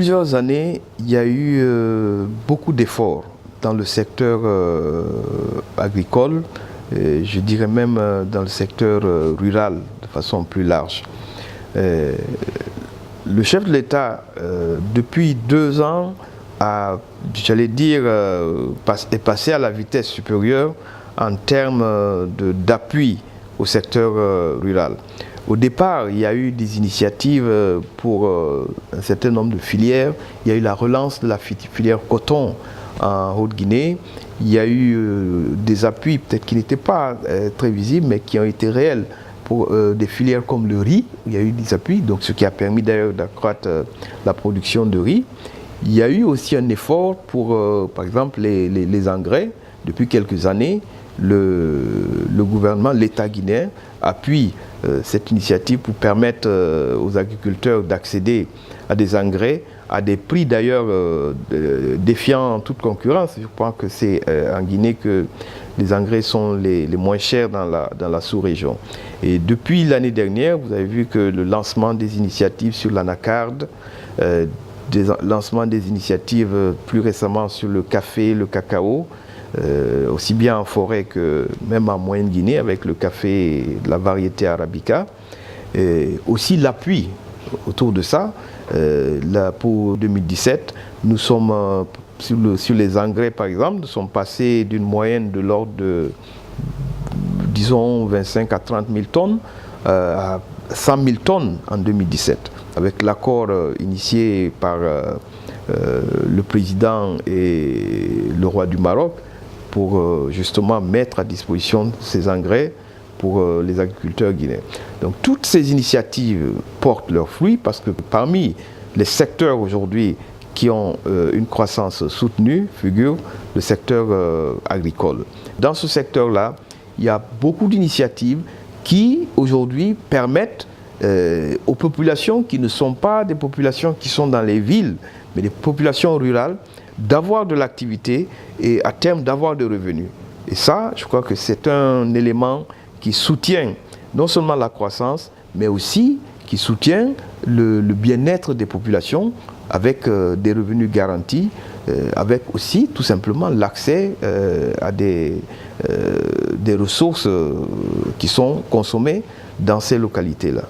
Plusieurs années, il y a eu beaucoup d'efforts dans le secteur agricole, je dirais même dans le secteur rural de façon plus large. Le chef de l'État, depuis 2 ans, j'allais dire, est passé à la vitesse supérieure en termes d'appui au secteur rural. Au départ, il y a eu des initiatives pour un certain nombre de filières. Il y a eu la relance de la filière coton en Haute-Guinée. Il y a eu des appuis, peut-être qui n'étaient pas très visibles, mais qui ont été réels pour des filières comme le riz. Il y a eu des appuis, donc ce qui a permis d'ailleurs d'accroître la production de riz. Il y a eu aussi un effort pour, par exemple, les engrais. Depuis quelques années, le gouvernement, l'État guinéen, appuie cette initiative pour permettre aux agriculteurs d'accéder à des engrais à des prix d'ailleurs défiant toute concurrence. Je crois que c'est en Guinée que les engrais sont les moins chers dans la sous-région. Et depuis l'année dernière, vous avez vu que le lancement des initiatives sur l'anacarde, des lancements des initiatives plus récemment sur le café, le cacao, aussi bien en forêt que même en Moyenne-Guinée avec le café de la variété arabica. Et aussi l'appui autour de ça. Là, pour 2017, nous sommes sur les engrais par exemple, nous sommes passés d'une moyenne de l'ordre de, disons, 25 à 30 000 tonnes à 100 000 tonnes en 2017, avec l'accord initié par le président et le roi du Maroc pour justement mettre à disposition ces engrais pour les agriculteurs guinéens. Donc toutes ces initiatives portent leurs fruits parce que parmi les secteurs aujourd'hui qui ont une croissance soutenue figure le secteur agricole. Dans ce secteur-là, il y a beaucoup d'initiatives qui aujourd'hui permettent aux populations qui ne sont pas des populations qui sont dans les villes, mais des populations rurales, d'avoir de l'activité et à terme d'avoir des revenus. Et ça, je crois que c'est un élément qui soutient non seulement la croissance, mais aussi qui soutient le bien-être des populations avec des revenus garantis, avec aussi tout simplement l'accès à des ressources qui sont consommées dans ces localités-là.